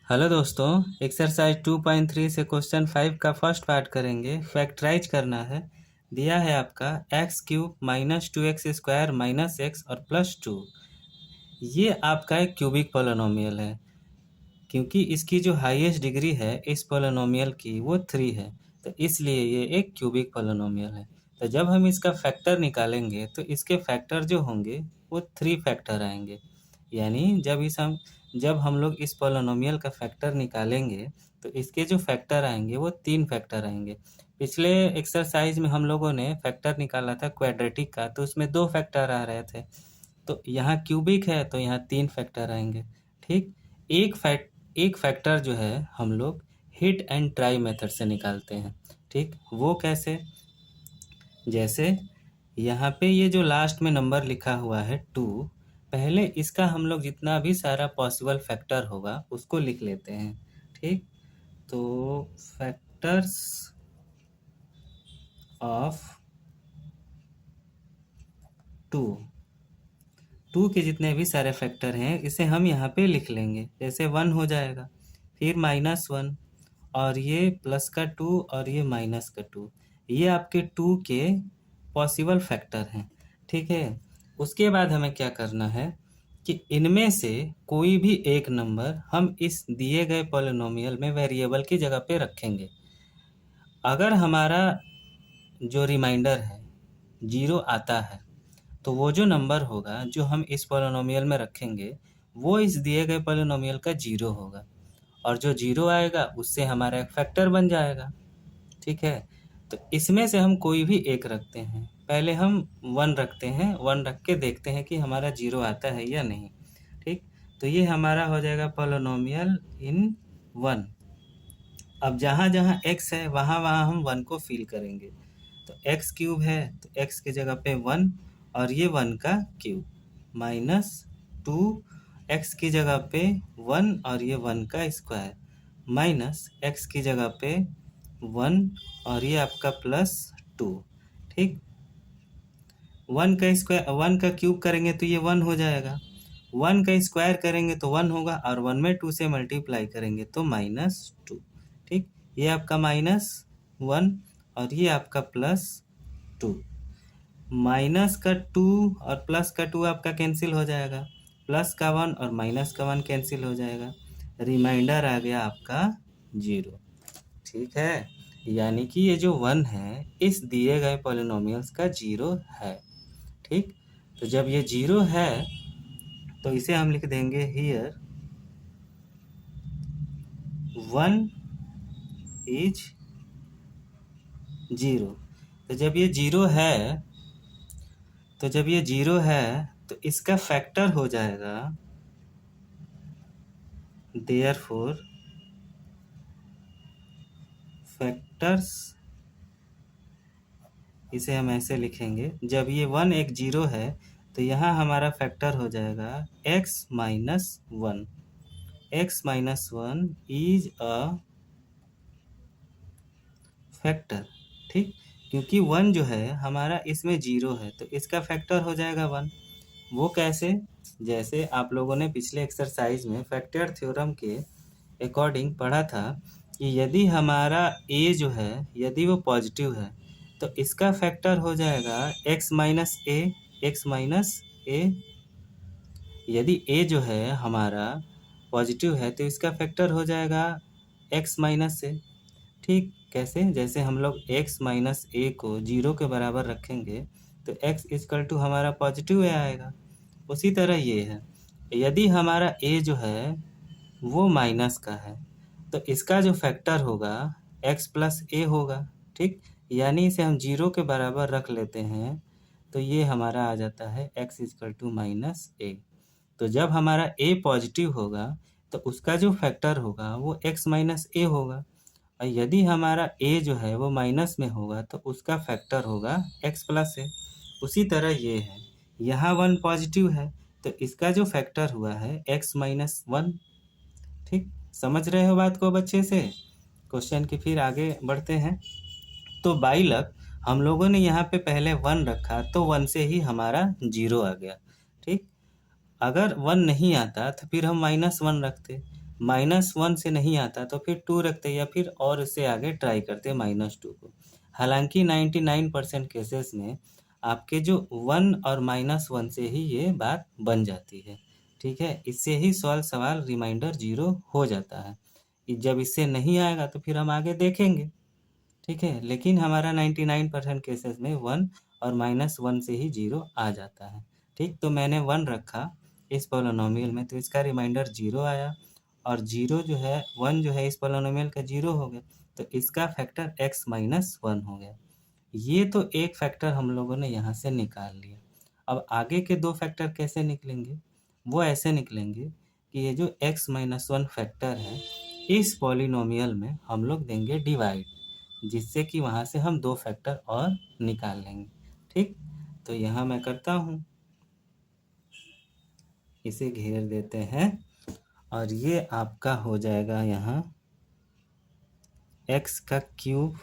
Hello दोस्तों, exercise 2.3 से question 5 का फर्स्ट पार्ट करेंगे। फैक्टराइज करना है। दिया है आपका x cube minus 2x² minus x और प्लस 2। ये आपका एक क्यूबिक पोलिनोमियल है, क्योंकि इसकी जो हाईएस्ट डिग्री है इस पोलिनोमियल की वो 3 है, तो इसलिए ये एक क्यूबिक पोलिनोमियल है। तो जब हम इसका फैक्टर निकालेंगे तो इसके फैक्टर जो होंगे वो 3 फैक्टर आएंगे। यानी जब हम लोग इस पोलिनोमियल का फैक्टर निकालेंगे तो इसके जो फैक्टर आएंगे वो 3 फैक्टर आएंगे। पिछले एक्सरसाइज में हम लोगों ने फैक्टर निकाला था क्वाड्रेटिक का, तो उसमें 2 फैक्टर आ रहे थे। तो यहाँ क्यूबिक है तो यहाँ 3 फैक्टर आएंगे। ठीक, एक फैक्टर जो है हम लोग हिट एंड ट्राई मेथड से निकालते हैं। ठीक, वो कैसे? जैसे यहाँ पे ये जो लास्ट में नंबर लिखा हुआ है 2, पहले इसका हम लोग जितना भी सारा पॉसिबल फैक्टर होगा उसको लिख लेते हैं। ठीक, तो फैक्टर्स ऑफ 2 के जितने भी सारे फैक्टर हैं इसे हम यहाँ पे लिख लेंगे। जैसे 1 हो जाएगा, फिर -1, और ये प्लस का 2 और ये माइनस का 2। ये आपके 2 के पॉसिबल फैक्टर हैं। ठीक है, उसके बाद हमें क्या करना है कि इनमें से कोई भी एक नंबर हम इस दिए गए पॉलिनोमियल में वेरिएबल की जगह पे रखेंगे। अगर हमारा जो रिमाइंडर है 0 आता है तो वो जो नंबर होगा जो हम इस पॉलिनोमियल में रखेंगे वो इस दिए गए पॉलिनोमियल का 0 होगा, और जो 0 आएगा उससे हमारा एक फैक्टर बन जाएगा। ठीक है, तो इसमें से हम कोई भी एक रखते हैं। पहले हम 1 रखते हैं, 1 रख के देखते हैं कि हमारा 0 आता है या नहीं। ठीक, तो ये हमारा हो जाएगा पॉलिनोमियल इन 1। अब जहाँ जहाँ x है वहाँ वहाँ हम 1 को फिल करेंगे। तो x क्यूब है तो x की जगह पे 1 और ये 1 का क्यूब, माइनस 2 x की जगह पे 1 और ये 1 का स्क्वायर, माइनस x की जगह पे 1 और ये आपका प्लस 2। ठीक, 1 का क्यूब करेंगे तो ये 1 हो जाएगा, 1 का स्क्वायर करेंगे तो 1 होगा, और 1 में 2 से मल्टीप्लाई करेंगे तो -2। ठीक, ये आपका -1 और ये आपका +2। माइनस का 2 और प्लस का 2 आपका कैंसिल हो जाएगा, प्लस का 1 और माइनस का 1 कैंसिल हो जाएगा, रिमाइंडर आ गया आपका 0। ठीक है, यानी कि ये जो 1 है इस दिए गए पॉलिनोमियल्स का 0 है। ठीक, तो जब ये 0 है तो इसे हम लिख देंगे हियर 1 इज 0। तो जब ये 0 है तो इसका फैक्टर हो जाएगा, देयरफॉर फैक्टर्स, इसे हम ऐसे लिखेंगे, जब ये 1 एक 0 है तो यहाँ हमारा फैक्टर हो जाएगा x - 1। x - 1 is a factor. ठीक, क्योंकि 1 जो है हमारा इसमें 0 है तो इसका फैक्टर हो जाएगा 1। वो कैसे? जैसे आप लोगों ने पिछले एक्सरसाइज में फैक्टर थ्योरम के अकॉर्डिंग पढ़ा था कि यदि हमारा a जो है यदि वो पॉजिटिव है तो इसका फैक्टर हो जाएगा x माइनस a। यदि a जो है हमारा पॉजिटिव है तो इसका फैक्टर हो जाएगा x माइनस a। ठीक, कैसे? जैसे हम लोग x माइनस a को 0 के बराबर रखेंगे तो x इक्वल टू हमारा पॉजिटिव a आएगा। उसी तरह ये है, यदि हमारा a जो है वो माइनस का है तो इसका जो फैक्टर होगा x प्लस a होगा। ठीक, यानी इसे हम 0 के बराबर रख लेते हैं तो ये हमारा आ जाता है x इक्वल टू -a। तो जब हमारा a पॉजिटिव होगा तो उसका जो फैक्टर होगा वो x माइनस a होगा, और यदि हमारा a जो है वो माइनस में होगा तो उसका फैक्टर होगा x प्लस a। उसी तरह ये है, यहाँ 1 पॉजिटिव है तो इसका जो फैक्टर हुआ है x माइनस 1। ठीक, समझ रहे हो बात को अच्छे से? क्वेश्चन की फिर आगे बढ़ते हैं। तो बाई लक हम लोगों ने यहाँ पे पहले 1 रखा तो 1 से ही हमारा 0 आ गया। ठीक, अगर 1 नहीं आता तो फिर हम -1 रखते -1 से नहीं आता तो फिर 2 रखते या फिर और इससे आगे ट्राई करते -2 को। हालाँकि 99% केसेस में आपके जो 1 और -1 से ही ये बात बन जाती है, ठीक है? इससे ही सवाल रिमाइंडर 0 हो जाता है। जब इससे नहीं आएगा तो फिर हम आगे देखेंगे, ठीक है? लेकिन हमारा 99% केसेस में 1 और -1 से ही 0 आ जाता है, ठीक? तो मैंने 1 रखा इस पॉलिनॉमियल में, तो इसका रिमाइंडर 0 आया और 0 जो है 1 जो है इस पॉलिनॉमियल का 0 हो गया, तो इसका फैक्टर x - 1 हो गया। ये तो एक फैक्टर हम लोगों ने यहाँ से निकाल लिया। अब आगे के 2 फैक्टर कैसे निकलेंगे? वो ऐसे निकलेंगे कि ये जो x - 1 फैक्टर है, इस पॉलिनॉमियल में हम लोग देंगे डिवाइड, जिससे कि वहाँ से हम 2 फैक्टर और निकाल लेंगे, ठीक? तो यहाँ मैं करता हूँ, इसे घेर देते हैं और ये आपका हो जाएगा यहाँ x का क्यूब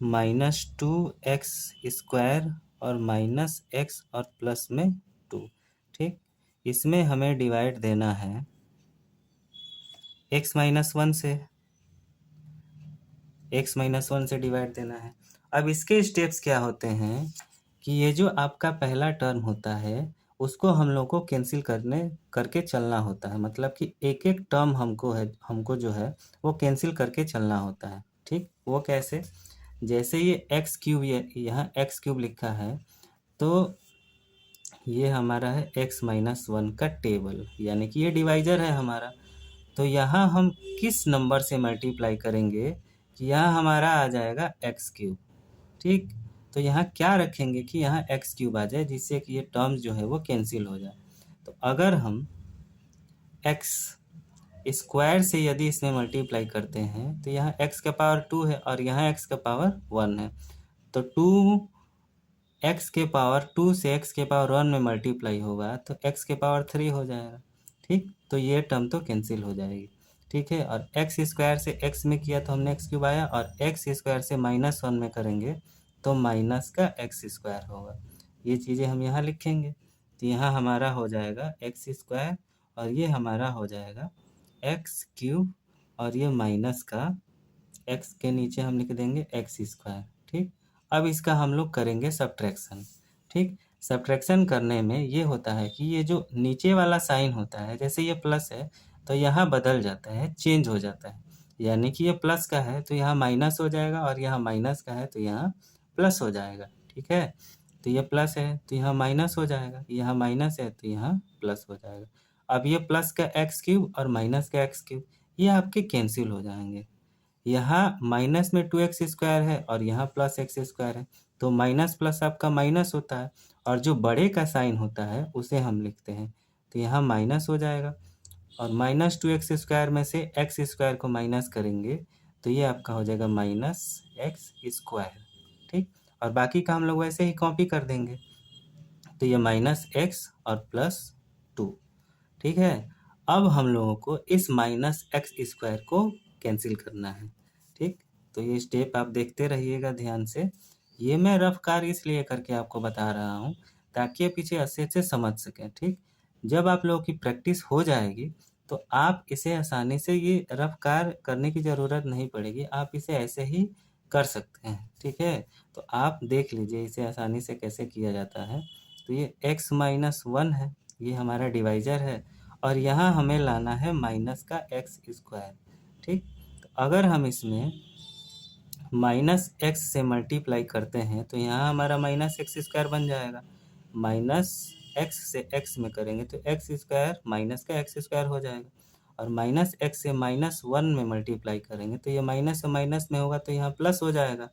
-2x² और -x और प्लस में 2, ठीक? इसमें हमें डिवाइड देना है x - 1 से, x - 1 से डिवाइड देना है। अब इसके स्टेप्स क्या होते हैं कि ये जो आपका पहला टर्म होता है उसको हम लोग को कैंसिल करके चलना होता है, मतलब कि एक-एक टर्म हमको जो है वो कैंसिल करके चलना होता है, ठीक? वो कैसे? जैसे ये x³ यहाँ x³ लिखा है, तो ये हमारा है x - 1 का टेबल, यानी कि ये डिवाइजर है हमारा। तो यहाँ हम किस नंबर से मल्टीप्लाई करेंगे कि यहाँ हमारा आ जाएगा x³, ठीक? तो यहाँ क्या रखेंगे कि यहाँ x³ आ जाए, जिससे कि ये टर्म्स जो है वो कैंसिल हो जाए। तो अगर हम x स्क्वायर से यदि इसमें मल्टीप्लाई करते हैं तो यहाँ x का पावर 2 है और यहाँ x का पावर 1 है, तो 2 x के पावर 2 से x के पावर 1 में मल्टीप्लाई होगा तो x के पावर 3 हो जाएगा, ठीक? तो ये टर्म तो कैंसिल हो जाएगी, ठीक है? और x स्क्वायर से x में किया तो हमने x³ आया, और x स्क्वायर से -1 में करेंगे तो माइनस का x² होगा। ये चीज़ें हम यहाँ लिखेंगे, तो यहाँ हमारा हो जाएगा x² और ये हमारा हो जाएगा x³ और ये माइनस का x के नीचे हम लिख देंगे x², ठीक? अब इसका हम लोग करेंगे सब्ट्रैक्शन, ठीक? सब्ट्रैक्शन करने में ये होता है कि ये जो नीचे वाला साइन होता है, जैसे ये प्लस है तो यहाँ बदल जाता है, चेंज हो जाता है, यानी कि ये प्लस का है तो यहाँ माइनस हो जाएगा और यहाँ माइनस का है तो यहाँ प्लस हो जाएगा, ठीक है? तो ये प्लस है तो यहाँ माइनस हो जाएगा, यहाँ माइनस है तो यहाँ प्लस हो जाएगा। अब ये प्लस का x³ और माइनस का x³ ये आपके कैंसिल हो जाएंगे। यहाँ माइनस में 2x² है और यहाँ प्लस x² है, तो माइनस प्लस आपका माइनस होता है और जो बड़े का साइन होता है उसे हम लिखते हैं, तो यहाँ माइनस हो जाएगा और -2x² में से x² को माइनस करेंगे तो ये आपका हो जाएगा -x², ठीक? और बाकी का हम लोग वैसे ही कॉपी कर देंगे, तो ये -x और +2, ठीक है? अब हम लोगों को इस -x² को कैंसिल करना है, ठीक? तो ये स्टेप आप देखते रहिएगा ध्यान से। ये मैं रफ कार्य इसलिए करके आपको बता रहा हूँ ताकि आप पीछे अच्छे से समझ सकें, ठीक? जब आप लोगों की प्रैक्टिस हो जाएगी तो आप इसे आसानी से, ये रफ कार्य करने की ज़रूरत नहीं पड़ेगी, आप इसे ऐसे ही कर सकते हैं, ठीक है? तो आप देख लीजिए इसे आसानी से कैसे किया जाता है। तो ये x - 1 है, ये हमारा डिवाइज़र है और यहाँ हमें लाना है माइनस का x², ठीक? तो अगर हम इसमें -x से मल्टीप्लाई करते हैं तो यहाँ हमारा -x² बन जाएगा। -x से x में करेंगे तो x² माइनस का x² हो जाएगा और -x से -1 में मल्टीप्लाई करेंगे तो ये माइनस से माइनस में होगा तो यहाँ प्लस हो जाएगा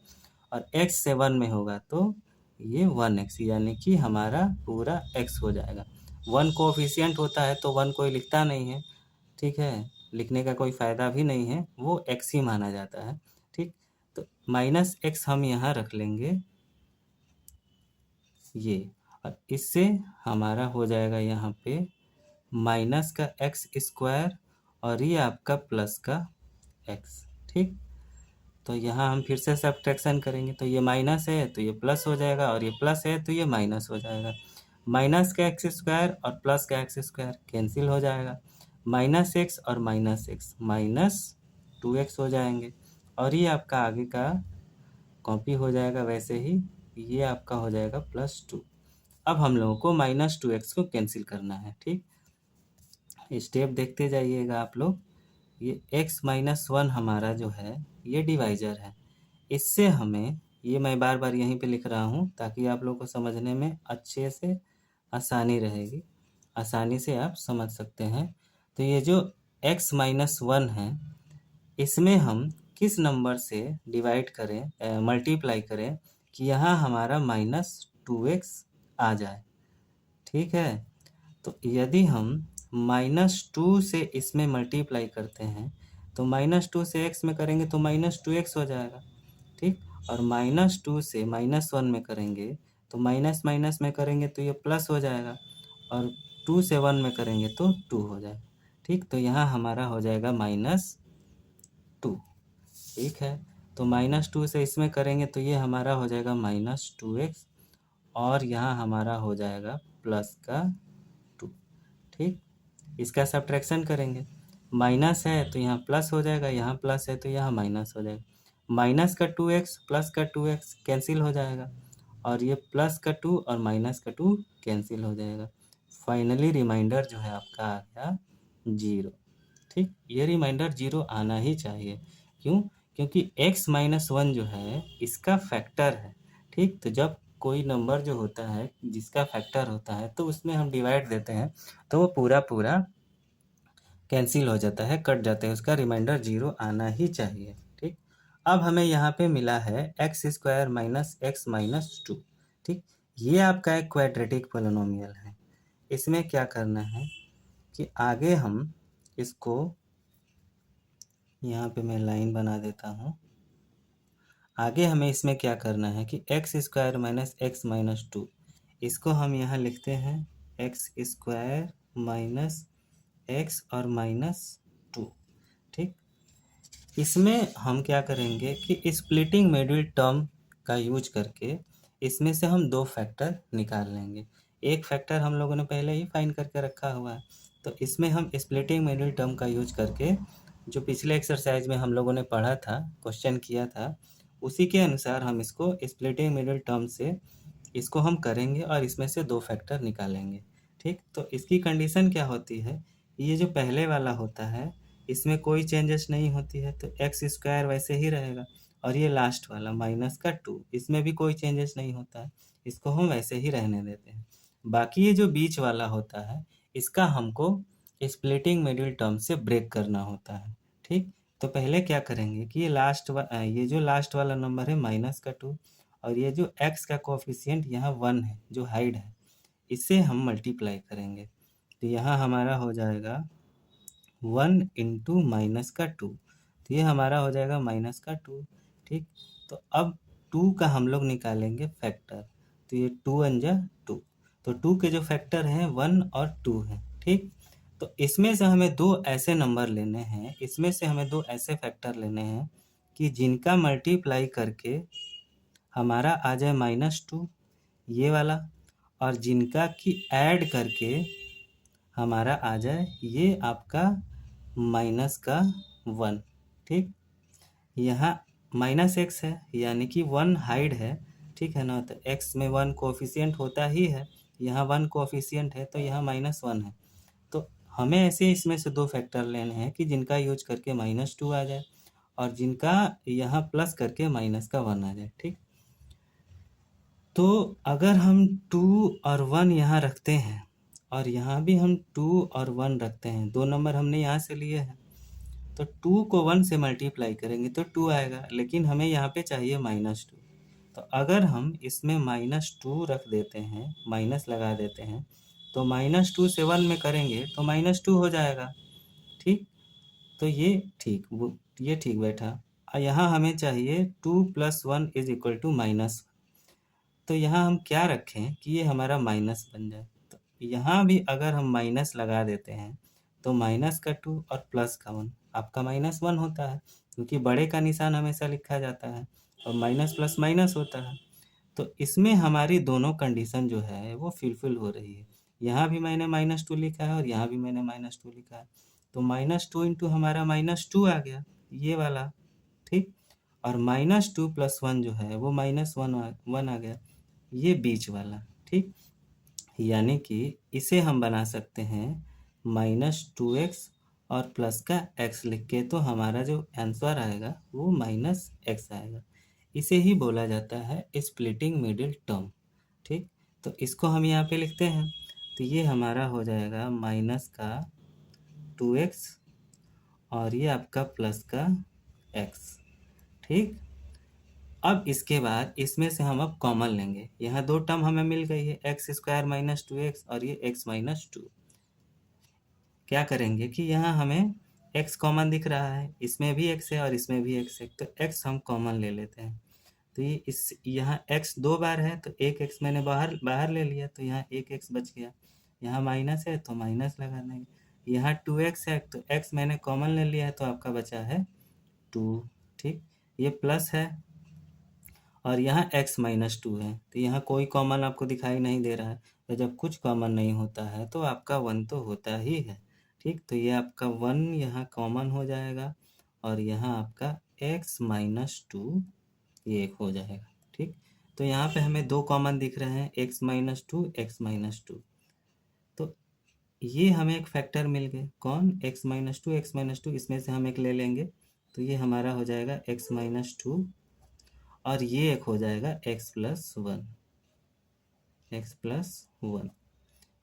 और x से 1 में होगा तो ये 1x, यानी कि हमारा पूरा x हो जाएगा। 1 कोएफ़िशिएंट होता है तो 1 कोई लिखता नहीं है, ठीक है? लिखने का कोई फ़ायदा भी नहीं है, वो x ही माना जाता है, ठीक? तो -x हम यहाँ रख लेंगे ये, और इससे हमारा हो जाएगा यहाँ पे माइनस का x² और ये आपका प्लस का x, ठीक? तो यहाँ हम फिर से सब्ट्रैक्शन करेंगे, तो ये माइनस है तो ये प्लस हो जाएगा और ये प्लस है तो ये माइनस हो जाएगा। माइनस का x² और प्लस का x² कैंसिल हो जाएगा। -x और -x -2x हो जाएंगे और ये आपका आगे का कॉपी हो जाएगा वैसे ही, ये आपका हो जाएगा +2। अब हम लोगों को -2x को कैंसिल करना है, ठीक। स्टेप देखते जाइएगा आप लोग। ये x-1 हमारा जो है ये डिवाइजर है। इससे हमें, ये मैं बार बार यहीं पे लिख रहा हूँ ताकि आप लोग को समझने में अच्छे से आसानी रहेगी, आसानी से आप समझ सकते हैं। तो ये जो x-1 है, इसमें हम किस नंबर से डिवाइड करें, मल्टीप्लाई करें कि यहाँ हमारा -2x आ जाए, ठीक है। तो यदि हम -2 से इसमें मल्टीप्लाई करते हैं तो -2 से x में करेंगे तो -2x हो जाएगा, ठीक। और -2 से -1 में करेंगे तो माइनस माइनस में करेंगे तो ये प्लस हो जाएगा और 2 से 1 में करेंगे तो 2 हो जाएगा, ठीक। तो यहाँ हमारा हो जाएगा -2, ठीक है। तो -2 से इसमें करेंगे तो ये हमारा हो जाएगा -2x और यहाँ हमारा हो जाएगा +2, ठीक। इसका सब्ट्रैक्शन करेंगे, माइनस है तो यहाँ प्लस हो जाएगा, यहाँ प्लस है तो यहाँ माइनस हो जाएगा। माइनस का 2x प्लस का 2x कैंसिल हो जाएगा और ये प्लस का 2 और माइनस का 2 कैंसिल हो जाएगा। फाइनली रिमाइंडर जो है आपका आ गया 0, ठीक। ये रिमाइंडर 0 आना ही चाहिए, क्यों? क्योंकि x-1 जो है इसका फैक्टर है, ठीक। तो जब कोई नंबर जो होता है जिसका फैक्टर होता है तो उसमें हम डिवाइड देते हैं तो वो पूरा पूरा कैंसिल हो जाता है, कट जाता है, उसका रिमाइंडर 0 आना ही चाहिए, ठीक। अब हमें यहाँ पे मिला है x² - x - 2, ठीक। ये आपका एक क्वाड्रेटिक पोलिनोमियल है। इसमें क्या करना है कि आगे हम इसको, यहाँ पे मैं लाइन बना देता हूँ। आगे हमें इसमें क्या करना है कि x² - x - 2, इसको हम यहाँ लिखते हैं x² - x और -2, ठीक। इसमें हम क्या करेंगे कि स्प्लिटिंग मिडिल टर्म का यूज करके इसमें से हम 2 फैक्टर निकाल लेंगे। एक फैक्टर हम लोगों ने पहले ही फाइंड करके रखा हुआ है, तो इसमें हम स्प्लिटिंग मिडिल टर्म का यूज करके, जो पिछले एक्सरसाइज में हम लोगों ने पढ़ा था, क्वेश्चन किया था, उसी के अनुसार हम इसको स्प्लिटिंग मिडिल टर्म से इसको हम करेंगे और इसमें से 2 फैक्टर निकालेंगे, ठीक। तो इसकी कंडीशन क्या होती है, ये जो पहले वाला होता है इसमें कोई चेंजेस नहीं होती है तो x² वैसे ही रहेगा और ये लास्ट वाला -2, इसमें भी कोई चेंजेस नहीं होता है, इसको हम वैसे ही रहने देते हैं। बाकी ये जो बीच वाला होता है इसका हमको स्प्लिटिंग मिडिल टर्म से ब्रेक करना होता है, ठीक। तो पहले क्या करेंगे कि ये जो लास्ट वाला नंबर है -2 और ये जो x का कोफिशिएंट यहाँ 1 है जो हाइड है, इससे हम मल्टीप्लाई करेंगे तो यहाँ हमारा हो जाएगा 1 इंटू -2, तो ये हमारा हो जाएगा -2, ठीक। तो अब 2 का हम लोग निकालेंगे फैक्टर, तो ये 2 × 2, तो 2 के जो फैक्टर हैं 1 और 2 हैं, ठीक। तो इसमें से हमें 2 ऐसे नंबर लेने हैं, इसमें से हमें 2 ऐसे फैक्टर लेने हैं कि जिनका मल्टीप्लाई करके हमारा आ जाए -2 ये वाला, और जिनका कि ऐड करके हमारा आ जाए ये आपका -1, ठीक। यहाँ -x है यानी कि 1 हाइड है, ठीक है ना। तो x में 1 कोफिशिएंट होता ही है, यहाँ 1 कोफिशिएंट है तो यहाँ -1 है। तो हमें ऐसे इसमें से 2 फैक्टर लेने हैं कि जिनका यूज करके -2 आ जाए और जिनका यहाँ प्लस करके -1 आ जाए, ठीक। तो अगर हम 2 और 1 यहाँ रखते हैं और यहाँ भी हम 2 और 1 रखते हैं, 2 नंबर हमने यहाँ से लिए हैं, तो 2 को 1 से मल्टीप्लाई करेंगे तो 2 आएगा, लेकिन हमें यहाँ पे चाहिए -2। तो अगर हम इसमें -2 रख देते हैं, माइनस लगा देते हैं, तो -2 से 1 में करेंगे तो -2 हो जाएगा, ठीक। तो ये ठीक बैठा। यहाँ हमें चाहिए 2 + 1 = -1, तो यहाँ हम क्या रखें कि ये हमारा माइनस बन जाए। तो यहाँ भी अगर हम माइनस लगा देते हैं तो -2 और +1 आपका -1 होता है, क्योंकि बड़े का निशान हमेशा लिखा जाता है और माइनस प्लस माइनस होता है। तो इसमें हमारी दोनों कंडीशन जो है वो फुलफिल हो रही है। यहाँ भी मैंने -2 लिखा है और यहाँ भी मैंने -2 लिखा है। तो -2 इंटू हमारा -2 आ गया, ये वाला, ठीक। और -2 + 1 जो है वो -1 आ गया, ये बीच वाला, ठीक। यानी कि इसे हम बना सकते हैं -2x और प्लस का x लिख के, तो हमारा जो आंसर आएगा वो -x आएगा। इसे ही बोला जाता है स्प्लिटिंग मिडिल टर्म, ठीक। तो इसको हम यहाँ पे लिखते हैं, तो ये हमारा हो जाएगा माइनस का 2x और ये आपका प्लस का x, ठीक। अब इसके बाद इसमें से हम अब कॉमन लेंगे, यहाँ दो टर्म हमें मिल गई है, x² - 2x और ये x - 2। क्या करेंगे कि यहाँ हमें x कॉमन दिख रहा है, इसमें भी x है और इसमें भी x है, तो x हम कॉमन ले लेते हैं। तो ये इस यहाँ x 2 बार है, तो एक x मैंने बाहर ले लिया, तो यहाँ एक x बच गया। यहाँ माइनस है तो माइनस लगा देंगे। यहाँ 2x है तो x मैंने कॉमन ले लिया है, तो आपका बचा है 2, ठीक। ये प्लस है और यहाँ x - 2 है, तो यहाँ कोई कॉमन आपको दिखाई नहीं दे रहा है। तो जब कुछ कॉमन नहीं होता है तो आपका 1 तो होता ही है, ठीक। तो ये आपका 1 यहाँ कॉमन हो जाएगा और यहाँ आपका x - 2 ये एक हो जाएगा, ठीक। तो यहाँ पे हमें दो कॉमन दिख रहे हैं, x - 2 x - 2। तो ये हमें एक फैक्टर मिल गए, कौन, x - 2 इसमें से हम एक ले लेंगे, तो ये हमारा हो जाएगा x - 2 और ये एक हो जाएगा x + 1।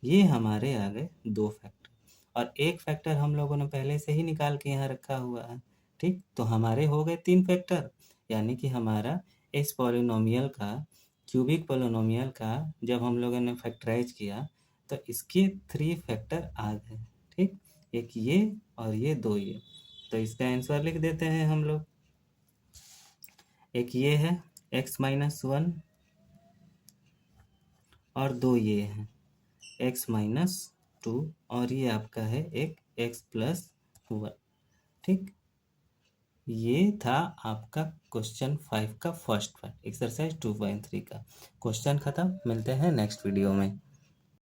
ये हमारे आ गए दो फैक्टर, और एक फैक्टर हम लोगों ने पहले से ही निकाल के यहाँ रखा हुआ है, ठीक। तो हमारे हो गए 3 फैक्टर, यानी कि हमारा इस पॉलिनोमियल का, क्यूबिक पॉलिनोमियल का जब हम लोगों ने फैक्टराइज किया तो इसके 3 फैक्टर आ गए, ठीक। एक ये और ये दो ये, तो इसका आंसर लिख देते हैं हम लोग। एक ये है x - 1 और दो ये हैं x - 2 और ये आपका है एक x + 1, ठीक। ये था आपका क्वेश्चन 5 का फर्स्ट पार्ट, एक्सरसाइज 2.3 का। क्वेश्चन खत्म, मिलते हैं नेक्स्ट वीडियो में।